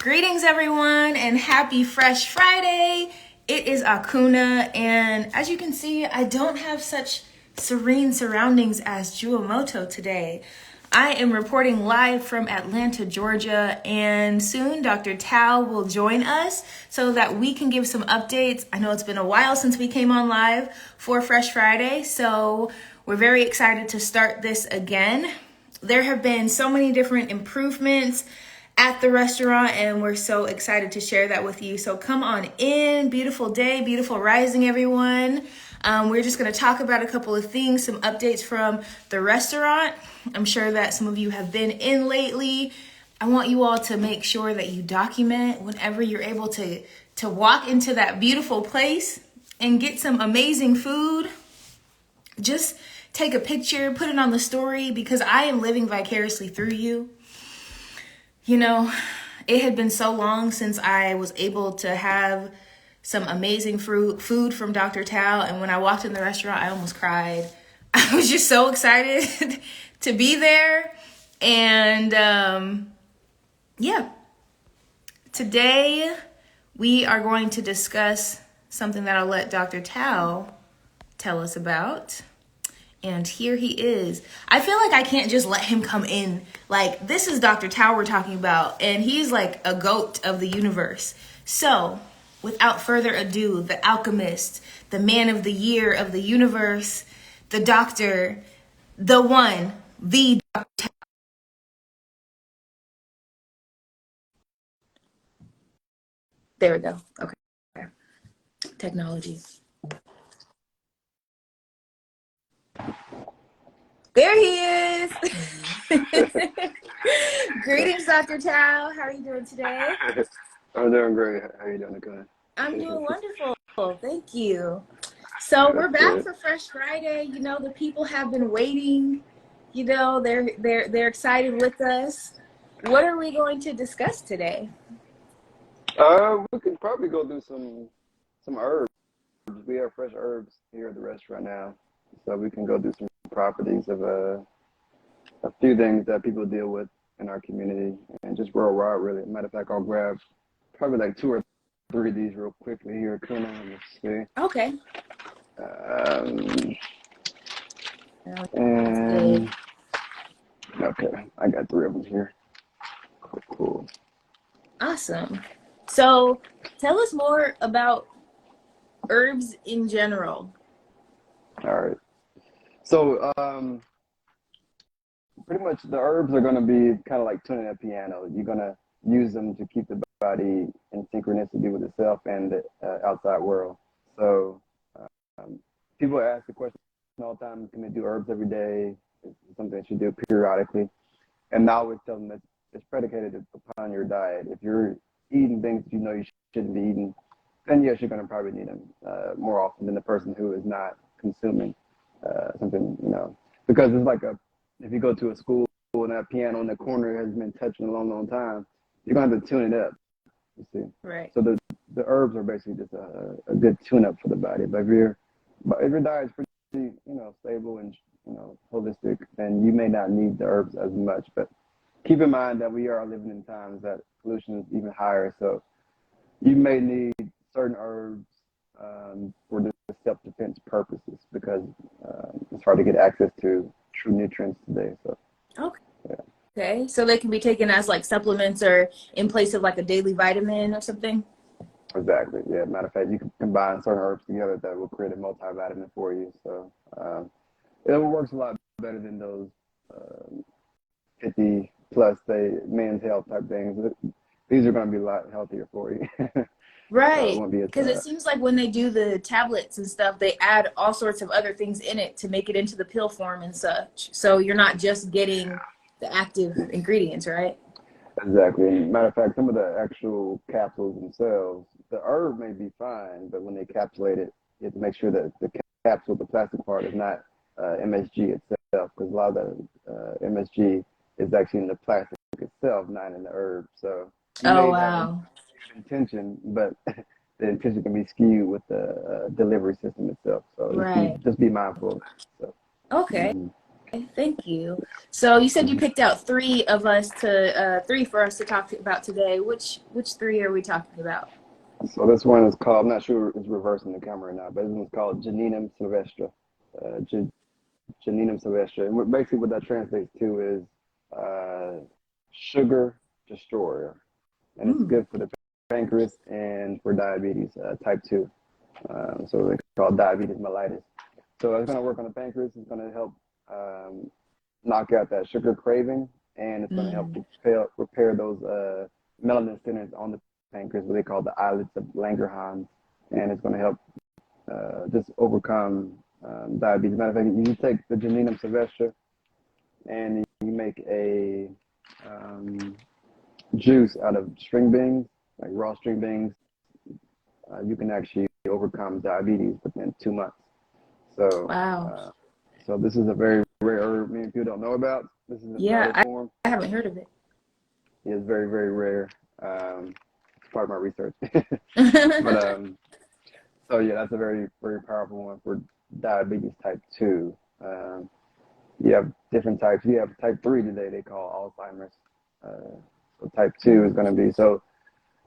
Greetings, everyone, and happy Fresh Friday. It is Akunna, and as you can see, I don't have such serene surroundings as JuaMoto today. I am reporting live from Atlanta, Georgia, and soon Dr. Tao will join us so that we can give some updates. I know it's been a while since we came on live for Fresh Friday, so we're very excited to start this again. There have been so many different improvements at the restaurant, and we're so excited to share that with you. So come on in. Beautiful day, beautiful rising, everyone. We're just going to talk about a couple of things, some updates from the restaurant. I'm sure that some of you have been in lately. I want you all to make sure that you document whenever you're able to walk into that beautiful place and get some amazing food. Just take a picture, put it on the story, because I am living vicariously through you. You know, it had been so long since I was able to have some amazing food from Dr. Tao. And when I walked in the restaurant, I almost cried. I was just so excited to be there. And yeah, today we are going to discuss something that I'll let Dr. Tao tell us about. And here he is. I feel like I can't just let him come in. Like, this is Dr. Tao we're talking about, and he's like a goat of the universe. So, without further ado, the alchemist, the man of the year of the universe, the doctor, the one, the Dr. Tao. There we go. Okay. Technology. There he is. Greetings, Dr. Tao. How are you doing today? I'm doing great. How are you doing, Akunna? I'm doing wonderful. Thank you. So we're back for Fresh Friday. You know, the people have been waiting. You know, they're excited with us. What are we going to discuss today? We could probably go through some herbs. We have fresh herbs here at the restaurant now, so we can go through some properties of a few things that people deal with in our community and just worldwide, really. Matter of fact, I'll grab probably like 2 or 3 of these real quickly here, Akunna. Let's see. Okay. And okay, I got 3 of them here. Cool. Awesome. So tell us more about herbs in general. All right. So pretty much the herbs are going to be kind of like tuning a piano. You're going to use them to keep the body in synchronicity with itself and the outside world. So people ask the question all the time, can they do herbs every day? It's something that you do periodically. And I always tell them that it's predicated upon your diet. If you're eating things that you know you shouldn't be eating, then yes, you're going to probably need them more often than the person who is not consuming something, you know. Because it's like if you go to a school and that piano in the corner has been touching a long time, you're going to have to tune it up, you see. Right. So the herbs are basically just a good tune-up for the body. But if your diet is pretty, you know, stable and, you know, holistic, then you may not need the herbs as much. But keep in mind that we are living in times that pollution is even higher. So you may need certain herbs for the self-defense purposes because it's hard to get access to true nutrients today. So okay. Yeah. Okay, so they can be taken as like supplements or in place of like a daily vitamin or something? Exactly, yeah. Matter of fact, you can combine certain herbs together that will create a multivitamin for you. So it works a lot better than those 50 plus men's health type things. These are going to be a lot healthier for you. Right, because it seems like when they do the tablets and stuff, they add all sorts of other things in it to make it into the pill form and such. So you're not just getting the active ingredients, right? Exactly. And matter of fact, some of the actual capsules themselves, the herb may be fine, but when they capsulate it, you have to make sure that the capsule, the plastic part, is not MSG itself, because a lot of the MSG is actually in the plastic itself, not in the herb. So you may have intention, but the intention can be skewed with the delivery system itself. So just be mindful of that. So, okay. Thank you. So you said you Mhm. picked out three for us to talk about today. Which three are we talking about? So this one is called, I'm not sure it's reversing the camera or not, but this one's called Gymnema Sylvestre. Gymnema Sylvestre. And basically what that translates to is sugar destroyer. And it's Mm. good for the pancreas and for diabetes type 2. So it's called diabetes mellitus. So it's going to work on the pancreas. It's going to help knock out that sugar craving, and it's going to help Mm. repair those melanin centers on the pancreas, what they call the islets of Langerhans, and it's going to help just overcome diabetes. Matter of fact, you take the Gymnema Sylvestre and you make a juice out of string beans, like raw string beans. You can actually overcome diabetes within 2 months. So, Wow. uh, so this is a very rare herb many people don't know about. This is in Yeah, powder form. I haven't heard of it. It's very, very rare. It's part of my research. But so yeah, that's a very, very powerful one for diabetes type 2. You have different types. You have type 3 today, they call Alzheimer's. So type 2 is going to be, so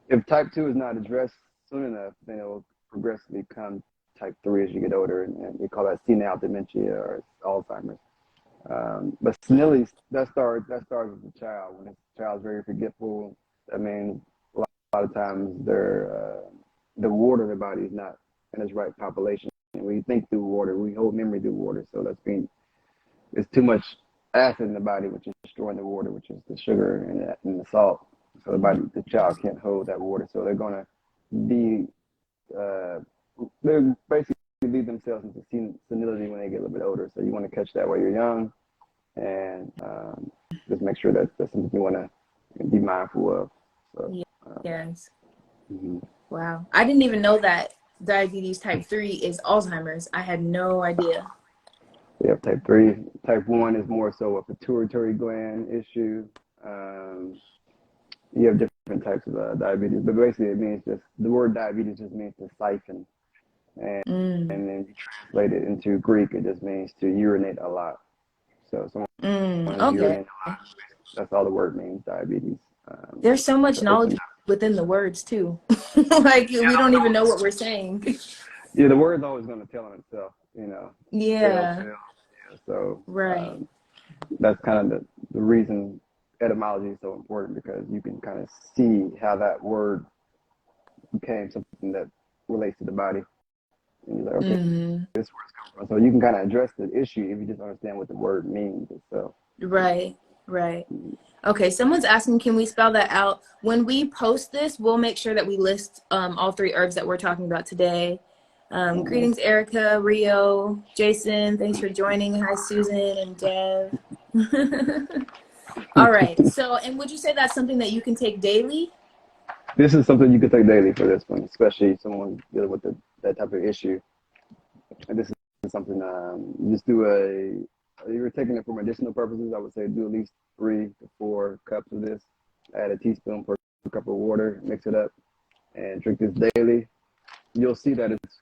if type 2 is not addressed soon enough, then it will progressively become type 3 as you get older, and we call that senile dementia or Alzheimer's. But senility, that starts with the child. When the child's very forgetful, that means a lot of times the water in the body is not in its right population. And when you think through water, we hold memory through water. So it's too much acid in the body, which is destroying the water, which is the sugar and the salt. So the child can't hold that water. So they're going to be, they're basically lead themselves into senility when they get a little bit older. So you want to catch that while you're young, and just make sure that that's something you want to be mindful of. So, Yes. mhm. Wow. I didn't even know that diabetes type 3 is Alzheimer's. I had no idea. We have type 3. Type 1 is more so a pituitary gland issue. Um, you have different types of diabetes, but basically it means just, the word diabetes just means to siphon. And, Mm. and then you translate it into Greek, it just means to urinate a lot. So someone is Okay. urinating a lot. That's all the word means, diabetes. There's so much To open knowledge up. within the words too. Like we don't even know what we're saying. Yeah, the word's always going to tell on itself, you know. Tell. Yeah. Yeah. So Right. that's kind of the reason etymology is so important, because you can kind of see how that word became something that relates to the body. And you're like, okay, Mm-hmm. this word's coming from. So you can kind of address the issue if you just understand what the word means itself. Right. Right. Okay, someone's asking, can we spell that out? When we post this, we'll make sure that we list all three herbs that we're talking about today. Mhm. Greetings, Erica, Rio, Jason. Thanks for joining. Hi, Susan and Dev. All right. So, and would you say that's something that you can take daily? This is something you can take daily for this one, especially someone dealing with that type of issue. And this is something you just do you're taking it for medicinal purposes. I would say do at least 3 to 4 cups of this. Add a teaspoon per cup of water, mix it up, and drink this daily. You'll see that it's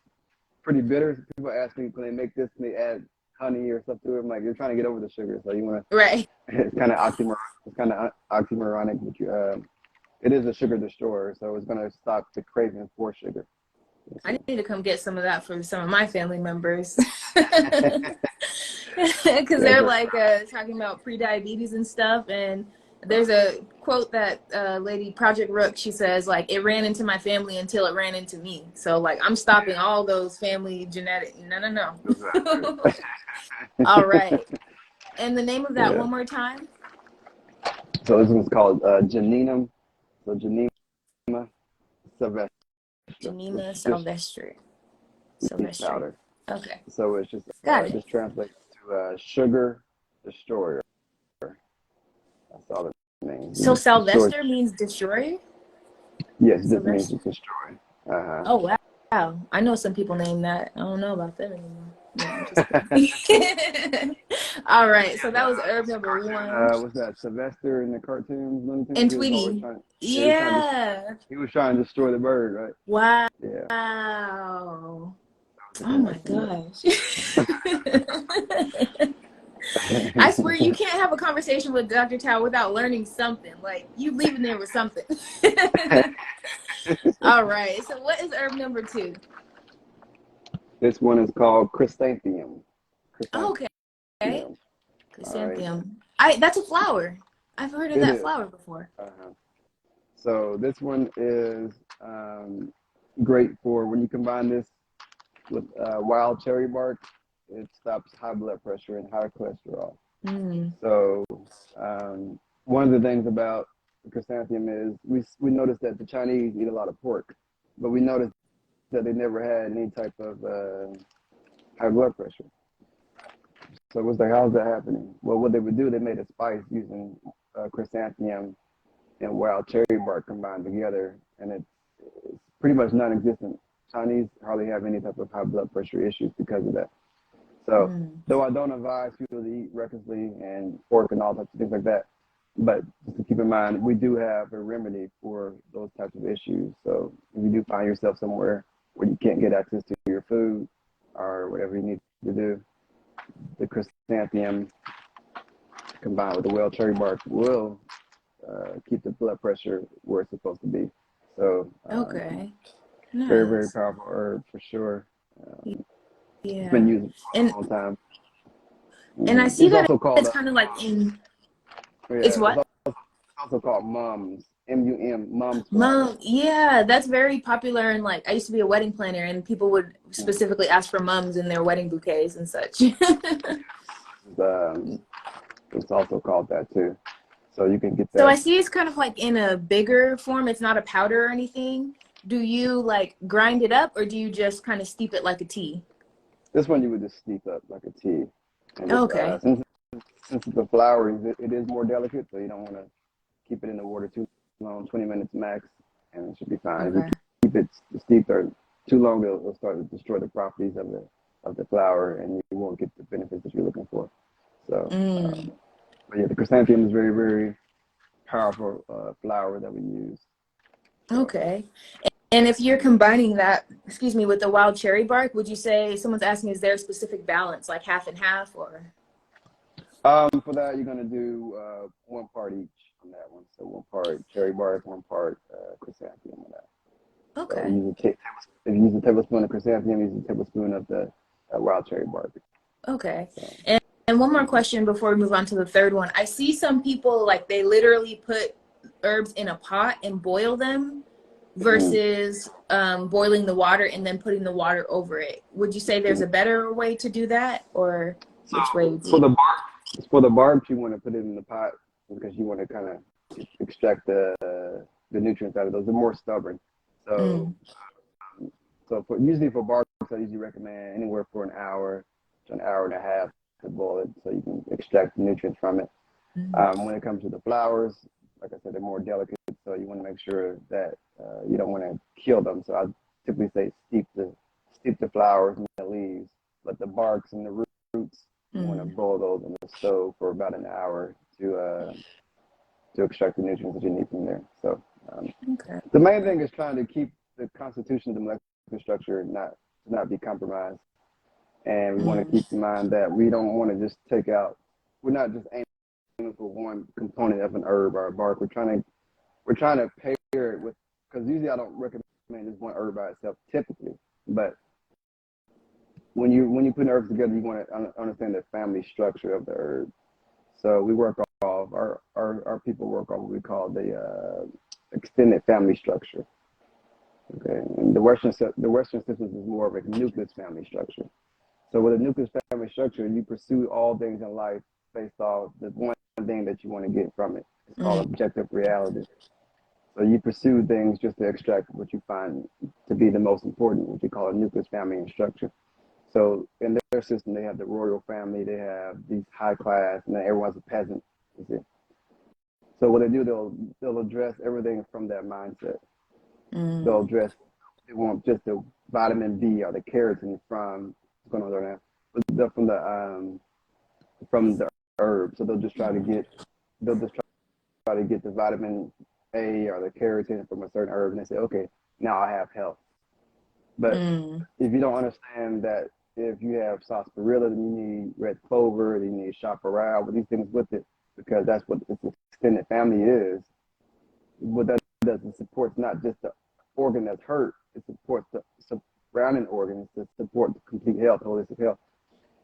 pretty bitter. People ask me, when they make this, can they add honey or stuff to it? I'm like, you're trying to get over the sugar, so you want Right. to. It's kind of oxymoronic, but it is a sugar destroyer, so it's going to stop the craving for sugar. I need to come get some of that for some of my family members. Because Yeah, they're like talking about pre-diabetes and stuff. And there's a quote that lady Project Rook, she says, like, it ran into my family until it ran into me. So, like, I'm stopping all those family genetic. No. exactly. All right. And the name of that Yeah. one more time? So this one's called Gymnema. So Gymnema Sylvestre. Gymnema It's just Sylvestre. leaf Sylvestre. powder. Okay. So it's Got it. just translates to sugar destroyer. That's all it means. It So just destroys. Sylvester means destroyer? Yes, it just means to Sylvester. destroy. Uh Oh, wow. Wow. I know some people named that. I don't know about them anymore. No, I'm just kidding. All right. So that was herb number one. Was that Sylvester in the cartoons? Looney Tunes? And He was always Tweety. trying. Yeah, Yeah. he was trying to destroy the bird, right? Wow. Yeah, Oh the my connection there. gosh. I swear you can't have a conversation with Dr. Tao without learning something. Like you leaving there with something. All right. So what is herb number 2? This one is called Chrysanthemum. Okay. Chrysanthemum. All right. Chrysanthemum. That's a flower. I've heard of It that is. flower before. So this one is great for when you combine this with wild cherry bark. It stops high blood pressure and high cholesterol. So one of the things about chrysanthemum is we noticed that the Chinese eat a lot of pork, but we noticed that they never had any type of high blood pressure. So it was like, how's that happening? Well, what they would do, they made a spice using chrysanthemum and wild cherry bark combined together, and it's pretty much non-existent. Chinese hardly have any type of high blood pressure issues because of that. So, though I don't advise people to eat recklessly and pork and all types of things like that, but just to keep in mind, we do have a remedy for those types of issues. So, if you do find yourself somewhere where you can't get access to your food or whatever you need to do, the chrysanthemum combined with the wild cherry bark will keep the blood pressure where it's supposed to be. So, Okay. Nice. very, very powerful herb for sure. It's been used for a long time. And I see It's that also called it's kind of like in. It's it's what? also called mums, M-U-M, mums flower. Mum, yeah, that's very popular. And like, I used to be a wedding planner, and people would specifically ask for mums in their wedding bouquets and such. It's also called that too. So you can get So I that. see it's kind of like in a bigger form. It's not a powder or anything. Do you like grind it up, or do you just kind of steep it like a tea? This one you would just steep up like a tea. And just, Okay. since it's a flower, it is more delicate, so you don't want to keep it in the water too long, 20 minutes max, and it should be fine. If you Okay. keep it steeped or too long, it'll start to destroy the properties of the flower, and you won't get the benefits that you're looking for. So, but yeah, the chrysanthemum is very, very powerful flower that we use. So, Okay. And if you're combining that, excuse me, with the wild cherry bark, would you say someone's asking, is there a specific balance, like half and half, or? for that, you're gonna do 1 part each on that one. So 1 part cherry bark, 1 part chrysanthemum on that. So Okay. if you use a tablespoon of chrysanthemum, use a tablespoon of the wild cherry bark. Okay. So, And one more question before we move on to the third one. I see some people like they literally put herbs in a pot and boil them versus boiling the water and then putting the water over it. Would you say there's a better way to do that, or so which way would for you? the bark, you want to put it in the pot because you want to kind of extract the nutrients out of those. They're more stubborn. So usually for barks, I usually recommend anywhere for an hour to an hour and a half to boil it so you can extract the nutrients from it. When it comes to the flowers, like I said, they're more delicate, so you want to make sure that you don't want to kill them. So I typically say steep the flowers and the leaves, but the barks and the roots, you want to boil those in the stove for about an hour to extract the nutrients that you need from there. So the main thing is trying to keep the constitution of the molecular structure not be compromised. And we want to keep in mind that we don't want to just take out, we're not just aiming for one component of an herb or a bark. We're trying to pair it with, because usually I don't recommend just one herb by itself typically, but when you put herbs together, you want to understand the family structure of the herb. So we work off, our people work off what we call the extended family structure. Okay, and the Western system is more of a nucleus family structure. So with a nucleus family structure, you pursue all things in life based off the one thing that you want to get from it. It's called objective reality. So you pursue things just to extract what you find to be the most important, what you call a nucleus family and structure. So in their system, they have the royal family, they have these high class, and then everyone's a peasant. You see. So what they do, they'll address everything from that mindset. They'll address, they want just the vitamin B or the keratin from what's going on there now, from the herb. So they'll just try to get the vitamin A or the keratin from a certain herb, and they say, okay, now I have health. But if you don't understand that if you have sarsaparilla, then you need red clover, then you need chaparral, with these things with it, because that's what its extended family is. What that does, it supports not just the organ that's hurt, it supports the surrounding organs to support the complete health, holistic health.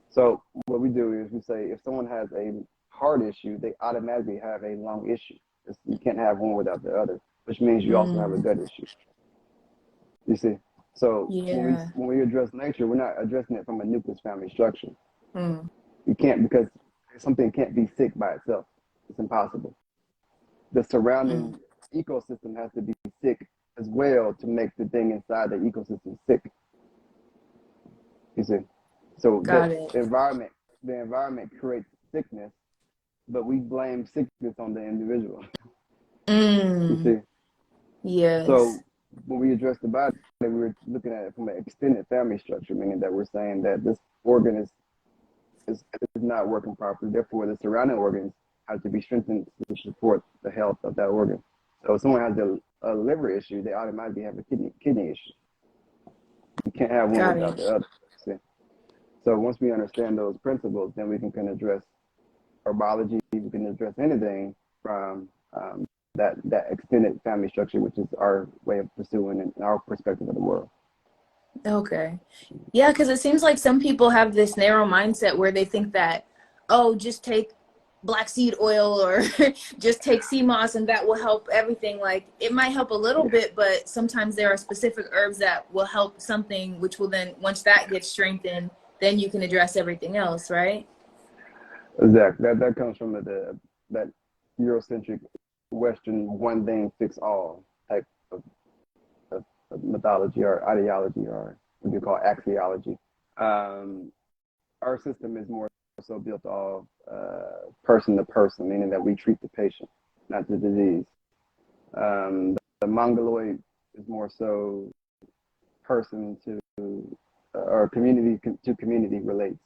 So what we do is we say if someone has a heart issue, they automatically have a lung issue. You can't have one without the other, which means you also have a gut issue. You see? So when we address nature, we're not addressing it from a nucleus family structure. You can't, because something can't be sick by itself. It's impossible. The surrounding ecosystem has to be sick as well to make the thing inside the ecosystem sick. You see? So the environment creates sickness, but we blame sickness on the individual. You see? Yes. So when we address the body, we were looking at it from an extended family structure, meaning that we're saying that this organ is not working properly. Therefore, the surrounding organs have to be strengthened to support the health of that organ. So if someone has a liver issue, they automatically have a kidney issue. You can't have one without the other. See? So once we understand those principles, then we can address herbology. We can address anything from that extended family structure, which is our way of pursuing and our perspective of the world. Okay. Yeah, because it seems like some people have this narrow mindset where they think that, oh, just take black seed oil or just take sea moss and that will help everything. Like, it might help a little bit, but sometimes there are specific herbs that will help something, which will then, once that gets strengthened, then you can address everything else, right? Exactly. That comes from that Eurocentric Western one thing fix all type of mythology or ideology, or what you call axiology. Our system is more so built off person to person, meaning that we treat the patient, not the disease. The Mongoloid is more so person to or community to community relates.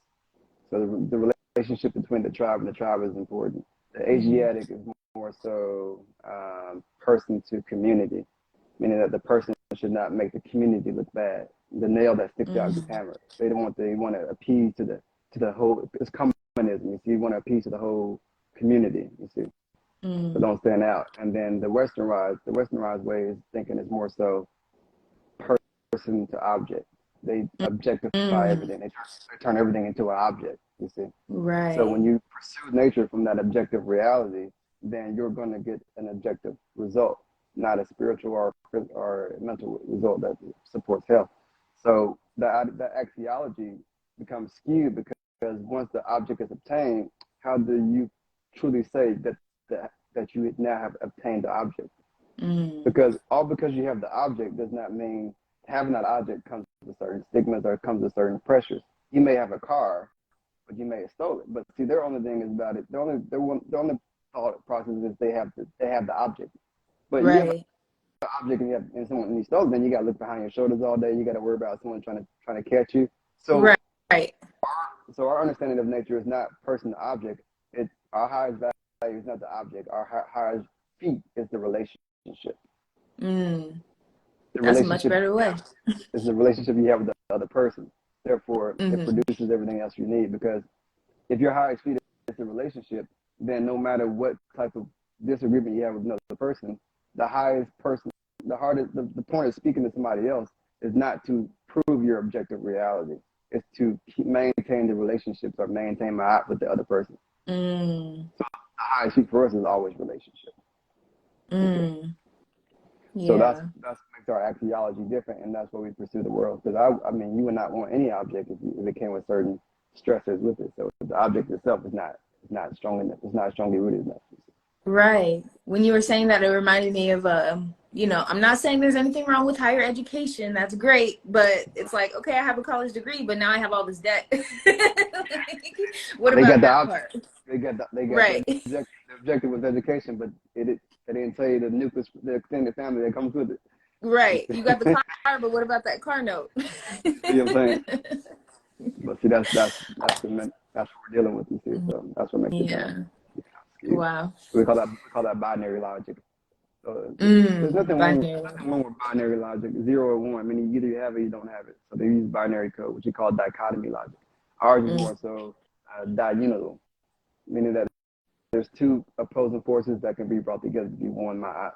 So the relationship between the tribe and the tribe is important. The Asiatic is more so person to community, meaning that the person should not make the community look bad. The nail that sticks out gets hammered. They want to appease to the whole. It's communism. You see, you want to appease to the whole community. You see, so don't stand out. And then the westernized way is thinking is more so person to object. They objectify everything. They turn everything into an object. You see, right? So when you pursue nature from that objective reality, then you're going to get an objective result, not a spiritual or mental result that supports health. So that axiology becomes skewed because once the object is obtained, how do you truly say that you now have obtained the object? Because you have the object does not mean having that object comes with certain stigmas or comes with certain pressures. You may have a car, but you may have stolen it. But see, their only thing is about it. The only thought process is they have the object. But you have an object and someone you stole it, then you got to look behind your shoulders all day. You got to worry about someone trying to catch you. So So our understanding of nature is not person to object. It's our highest value is not the object. Our highest feat is the relationship. That's a much better way. It's the relationship you have with the other person. Therefore, it produces everything else you need. Because if your highest feat is the relationship, then no matter what type of disagreement you have with another person, the point of speaking to somebody else is not to prove your objective reality. It's to maintain the relationships or maintain my eye with the other person. So the highest feat for us is always relationship. So that's what makes our axiology different, and that's what we pursue the world. Because I mean, you would not want any object if it came with certain stressors with it. So the object itself is not strong enough. It's not strongly rooted enough. Right. When you were saying that, it reminded me of I'm not saying there's anything wrong with higher education. That's great, but it's like, okay, I have a college degree, but now I have all this debt. What about that part? They got the objective with education, but they didn't tell you the extended family that comes with it. Right. You got the car, but what about that car note? You know what I'm saying? But see, that's what we're dealing with. You see, so that's what makes it. Wow. We call that binary logic. So there's Binary. nothing wrong with binary logic, 0 or 1. Meaning either you have it or you don't have it. So they use binary code, which you call dichotomy logic. Ours is more so diunal, meaning that there's two opposing forces that can be brought together to be one my.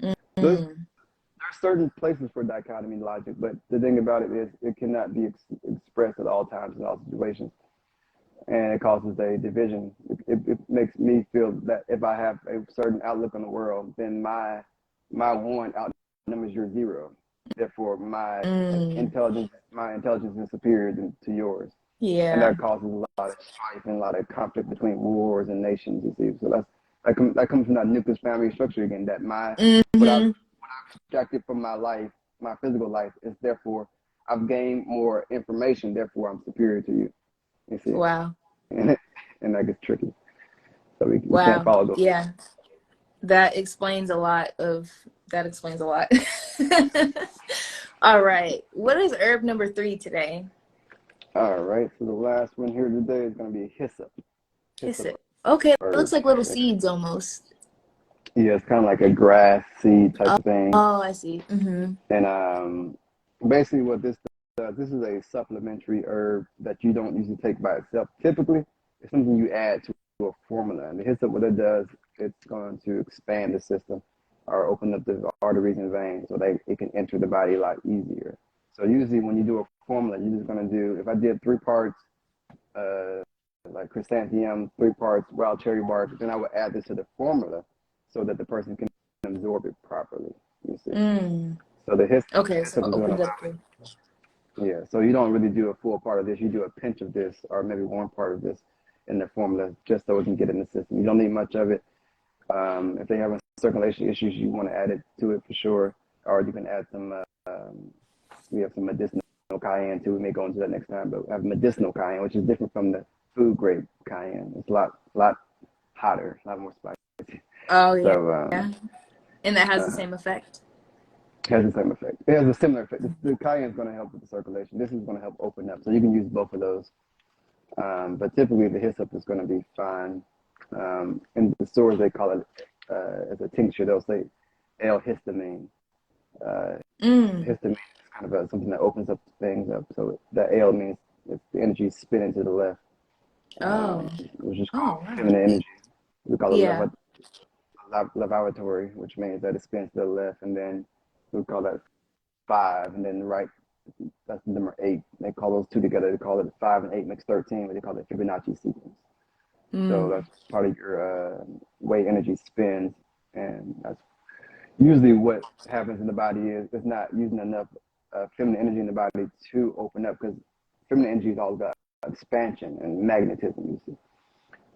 So there are certain places for dichotomy logic, but the thing about it is it cannot be expressed at all times in all situations, and it causes a division. It makes me feel that if I have a certain outlook on the world, then my one outnumbers your 0. Therefore, intelligence is superior to yours, and Yeah. that causes a lot of strife and a lot of conflict between wars and nations. You see, so that comes from that nucleus family structure again. That what I've extracted from my life, my physical life, is therefore I've gained more information. Therefore, I'm superior to you. You see, Wow. and that gets tricky. So we can't Wow. follow those. Yeah. That explains a lot. All right. What is herb number 3 today? All right. So the last one here today is going to be hyssop. Hyssop. Okay. It Herb. looks like little seeds almost. Yeah, it's kind of like a grass seed type of thing. Oh, I see. And basically, what this does, this is a supplementary herb that you don't usually take by itself. Typically, it's something you add to a formula. And the hyssop, what it does, it's going to expand the system or open up the arteries and veins so that it can enter the body a lot easier. So usually, when you do a formula, you're just going to do, if I did 3 parts, like chrysanthemum, 3 parts wild cherry bark, then I would add this to the formula so that the person can absorb it properly. You see. So the hyssop Okay, is so going opened to, up. yeah. So you don't really do a full part of this. You do a pinch of this, or maybe 1 part of this in the formula, just so it can get in the system. You don't need much of it. If they have circulation issues, you want to add it to it for sure, or you can add some. We have some medicinal cayenne too. We may go into that next time, but we have medicinal cayenne, which is different from the food grade cayenne. It's a lot hotter, a lot more spicy. Oh, yeah. So Yeah. And that has the same effect. it has the same effect. It has a similar effect. The cayenne is going to help with the circulation. This is going to help open up. So you can use both of those. But typically the hyssop is going to be fine. In the stores, they call it as a tincture. They'll say L-histamine. Histamine is kind of something that opens up things up. So the L means it's the energy spinning to the left, which is called Wow. feminine energy. We call Yeah. it lavatory, which means that it spins to the left, and then we call that 5, and then the right, that's number 8. They call those 2 together. They call it 5 and 8 makes 13, but they call it Fibonacci sequence. So that's part of your way energy spins, and that's usually what happens in the body is it's not using enough feminine energy in the body to open up, because feminine energy is all about expansion and magnetism, you see.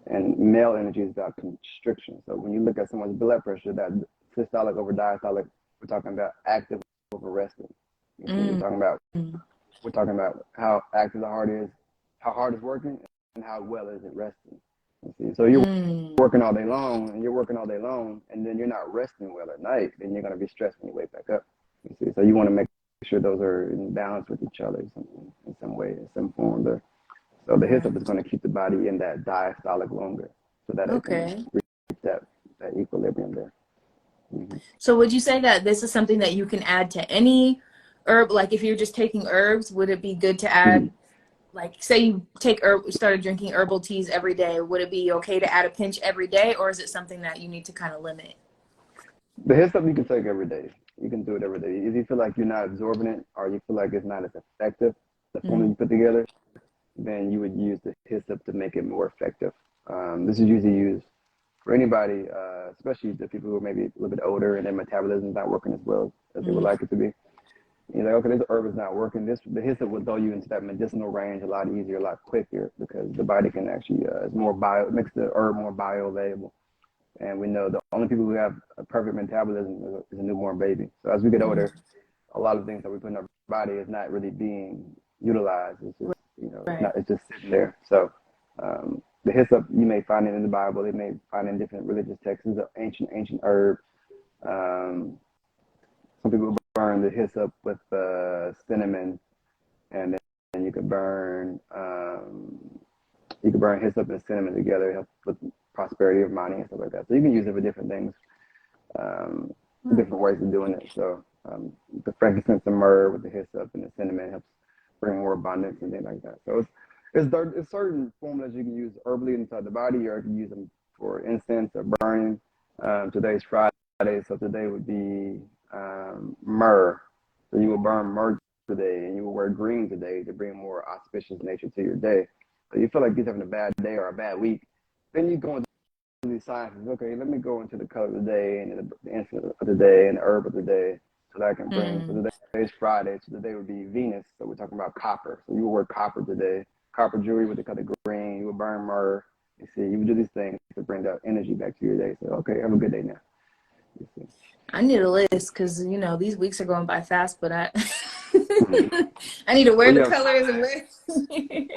And male energy is about constriction. So when you look at someone's blood pressure, that systolic over diastolic, we're talking about active over resting. You see, we're talking about how active the heart is, how hard it's working, and how well is it resting. You see, so you're working all day long, and then you're not resting well at night, then you're going to be stressed when you wake back up. You see, so you want to make sure those are in balance with each other in some way, in some form. There. So the hyssop is going to keep the body in that diastolic longer, so that it can reach that equilibrium there. So would you say that this is something that you can add to any herb? Like if you're just taking herbs, would it be good to add, like say you started drinking herbal teas every day, would it be okay to add a pinch every day, or is it something that you need to kind of limit? The hyssop you can take every day. You can do it every day. If you feel like you're not absorbing it, or you feel like it's not as effective, the formula you put together, then you would use the hyssop to make it more effective. This is usually used for anybody, especially the people who are maybe a little bit older and their metabolism is not working as well as they would like it to be. You're like, okay, this herb is not working. The hyssop will throw you into that medicinal range a lot easier, a lot quicker, because the body can actually it makes the herb more bioavailable. And we know the only people who have a perfect metabolism is a newborn baby. So as we get older, a lot of things that we put in our body is not really being utilized. It's just, it's just sitting there. So the hyssop, you may find it in the Bible. They may find it in different religious texts. It's an ancient herb. Some people burn the hyssop with cinnamon, and then you could burn hyssop and cinnamon together, help with prosperity of money and stuff like that. So you can use it for different things. different ways of doing it. So the frankincense and myrrh with the hyssop and the cinnamon helps bring more abundance and things like that. So it's certain formulas you can use herbally inside the body, or you can use them for incense or burning. Today's Friday, so today would be myrrh. So you will burn myrrh today, and you will wear green today to bring more auspicious nature to your day. So you feel like you're having a bad day or a bad week, then you go into these sciences. Okay, let me go into the color of the day and the incense of the day and the herb of the day, so that I can bring. So today's Friday, so today would be Venus. So we're talking about copper. So you will wear copper today, copper jewelry with the color green. You will burn myrrh. You see, you would do these things to bring that energy back to your day. So okay, have a good day now. You see. I need a list because these weeks are going by fast, but I I need to wear the colors and wear.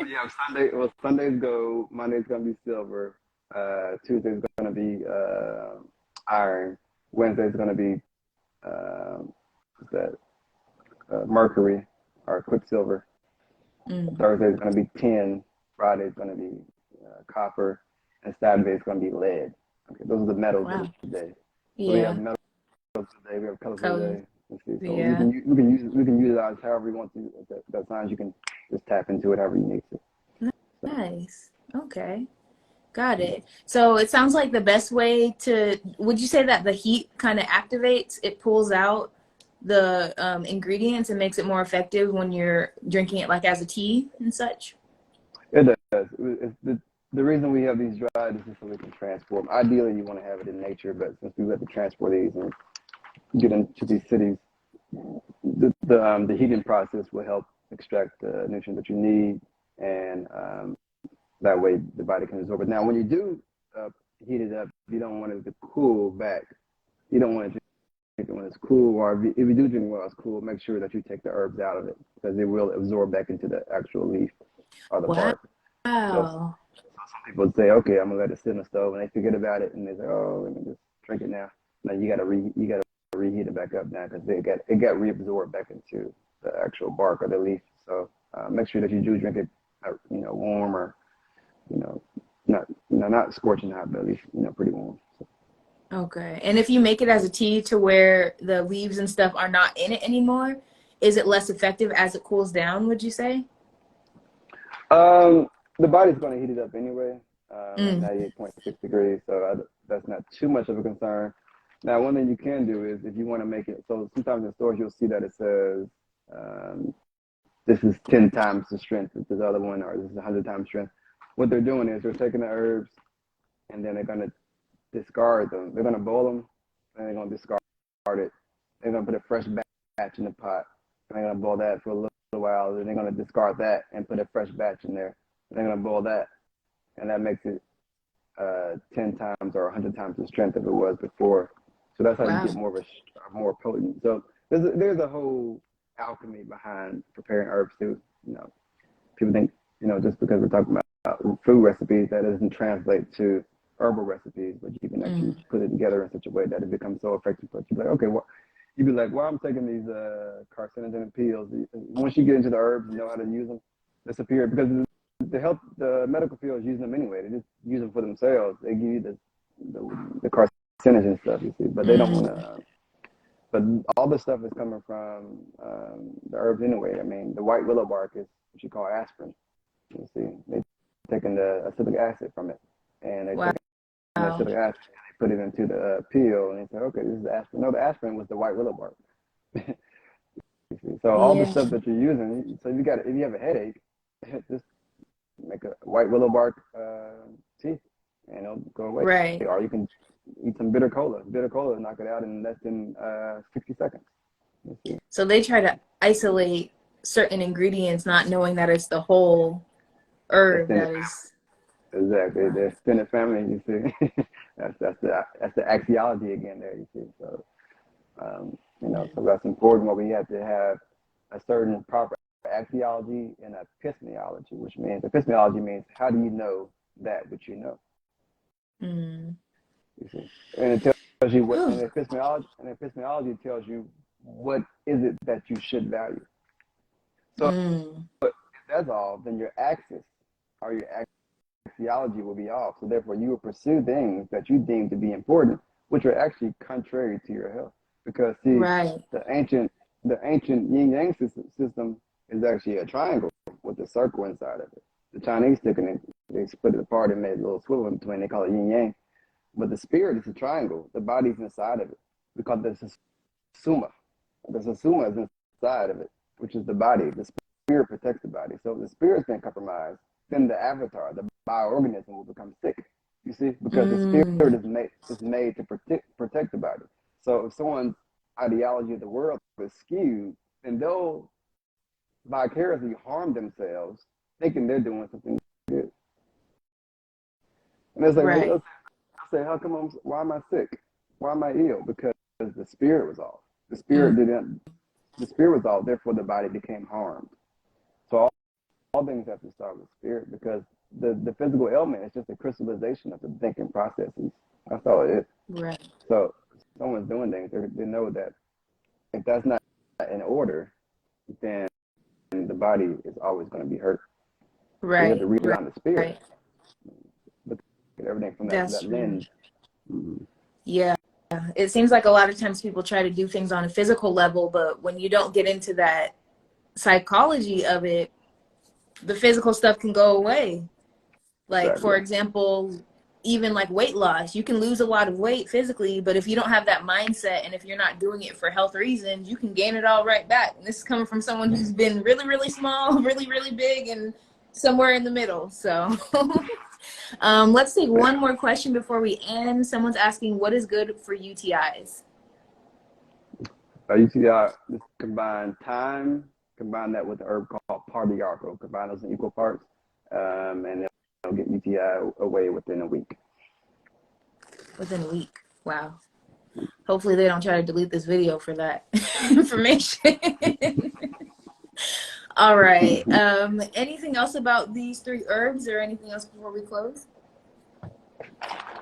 Yeah, Sunday. Well, Sunday's gold. Monday's gonna be silver. Tuesday's gonna be iron. Wednesday's gonna be what's that? Mercury or quicksilver. Thursday's gonna be tin. Friday's gonna be copper, and Saturday's gonna be lead. Okay, those are the metals of today. So we have metals today. We have colors today. So we can utilize however you want to. That signs you can just tap into it however you need to. Nice. Okay. Got it. So it sounds like the best way would you say that the heat kind of activates, it pulls out the ingredients and makes it more effective when you're drinking it like as a tea and such? It does. The reason we have these dried is just so we can transport them. Ideally, you want to have it in nature, but since we have to transport these and get into these cities, the heating process will help extract the nutrients that you need, and that way the body can absorb it. Now, when you do heat it up, you don't want it to cool back. You don't want to drink it when it's cool, or if you do drink it while it's cool, make sure that you take the herbs out of it, because it will absorb back into the actual leaf or the bark. So some people would say, okay, I'm gonna let it sit in the stove, and they forget about it, and they say, oh, let me just drink it now. Now you gotta reheat it back up now, because it got reabsorbed back into the actual bark or the leaf. So make sure that you do drink it, warm, or not scorching hot, but at least pretty warm. So. Okay. And if you make it as a tea to where the leaves and stuff are not in it anymore, is it less effective as it cools down, would you say? The body's going to heat it up anyway at 98.6 degrees, so that's not too much of a concern. Now, one thing you can do is if you want to make it, so sometimes in stores you'll see that it says this is 10 times the strength of this other one, or this is 100 times strength. What they're doing is they're taking the herbs and then they're going to discard them. They're going to boil them and they're going to discard it. They're going to put a fresh batch in the pot and they're going to boil that for a little while. Then they're going to discard that and put a fresh batch in there. And they're going to boil that, and that makes it 10 times or 100 times the strength of it was before. So that's how you get more of a more potent. So there's a whole alchemy behind preparing herbs too. People think just because we're talking about food recipes, that doesn't translate to herbal recipes, but you can actually put it together in such a way that it becomes so effective. But you'd be like, okay, well, you'd be like, well, I'm taking these carcinogen pills. Once you get into the herbs, you know how to use them, disappear, because the medical field is using them anyway. They just use them for themselves. They give you the carcinogen stuff, you see, but they don't want to. But all this stuff is coming from the herbs anyway. I mean, the white willow bark is what you call aspirin. You see, they're taking the acetic acid from it, and they take the acetic acid and they put it into the pill, and they say, okay, this is aspirin. No, the aspirin was the white willow bark. You see? So all the stuff that you're using, so if you have a headache, just make a white willow bark tea, and it'll go away. Right. Or you can eat some bitter cola. Bitter cola knock it out in less than 60 seconds. So they try to isolate certain ingredients, not knowing that it's the whole herb that is. Exactly, the extended family. You see, that's the axiology again there. You see, so so that's important. Where we have to have a certain proper axiology and epistemology, which means epistemology means how do you know that which you know. You see, and it tells you what. And epistemology tells you what is it that you should value. So if that's all, then your axis or your axiology will be off. So therefore, you will pursue things that you deem to be important which are actually contrary to your health. Because see, Right. the ancient yin yang system is actually a triangle with a circle inside of it. The Chinese took it, they split it apart and made a little swivel in between. They call it yin yang. But the spirit is a triangle. The body's inside of it. We call this a suma. The suma is inside of it, which is the body. The spirit protects the body. So if the spirit's been compromised, then the avatar, the bioorganism, will become sick. You see, because the spirit is made to protect the body. So if someone's ideology of the world is skewed, then they'll vicariously harm themselves, thinking they're doing something good. And it's like, Right. I say, why am I sick? Why am I ill? Because the spirit was off. The spirit was off, therefore the body became harmed. So all things have to start with spirit, because the physical ailment is just a crystallization of the thinking processes. That's all it is. Right. So if someone's doing things, they know that if that's not in order, then the body is always going to be hurt. Right. So you have to read on the spirit. Right. Look at everything from That's that lens. Yeah. It seems like a lot of times people try to do things on a physical level, but when you don't get into that psychology of it, the physical stuff can go away. Like, Exactly. for example, even like weight loss, you can lose a lot of weight physically, but if you don't have that mindset and if you're not doing it for health reasons, you can gain it all right back. And this is coming from someone who's been really, really small, really, really big, and somewhere in the middle. So let's take one more question before we end. Someone's asking, what is good for UTIs? UTI, just combine that with the herb called pardiarco, combine those in equal parts, and they'll get UTI away within a week. Within a week. Wow. Hopefully they don't try to delete this video for that information. All right. Anything else about these 3 herbs or anything else before we close?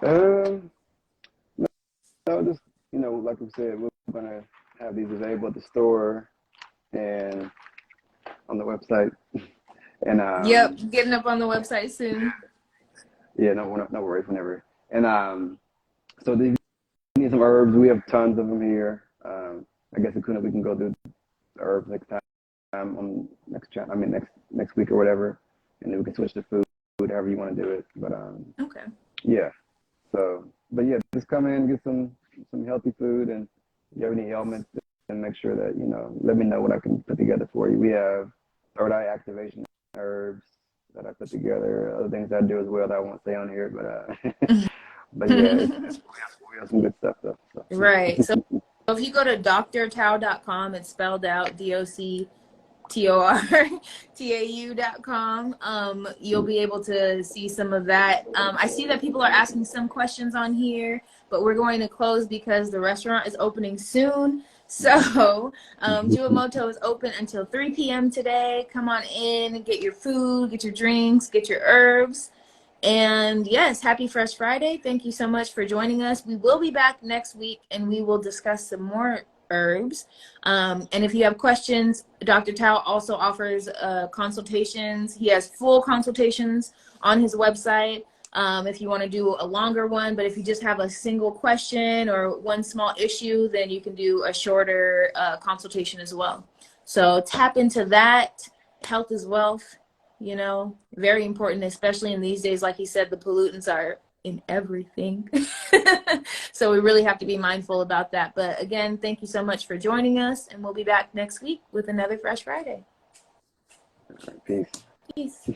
No, just, like we said, we're going to have these available at the store and on the website. And yep, getting up on the website soon. Yeah, no worries, whenever. And so these need some herbs. We have tons of them here. I guess Akunna, we can go through the herbs next time on next week or whatever, and then we can switch to food, however you want to do it. But okay. Yeah. So, but yeah, just come in, get some healthy food, and if you have any ailments, then make sure that let me know what I can put together for you. We have third eye activation herbs that I put together, other things I do as well that I won't say on here, but yeah, we have some good stuff though. So. Right. So if you go to drtao.com, it's spelled out DOCTORTAU.com, you'll be able to see some of that. I see that people are asking some questions on here, but we're going to close because the restaurant is opening soon. So JuaMoto is open until 3 p.m. today. Come on in, get your food, get your drinks, get your herbs. And yes, happy Fresh Friday. Thank you so much for joining us. We will be back next week and we will discuss some more herbs. And if you have questions, Dr. Tao also offers consultations. He has full consultations on his website. If you want to do a longer one, but if you just have a single question or one small issue, then you can do a shorter consultation as well. So tap into that. Health is wealth, very important, especially in these days. Like he said, the pollutants are in everything. So we really have to be mindful about that. But again, thank you so much for joining us, and we'll be back next week with another Fresh Friday. Peace. Peace.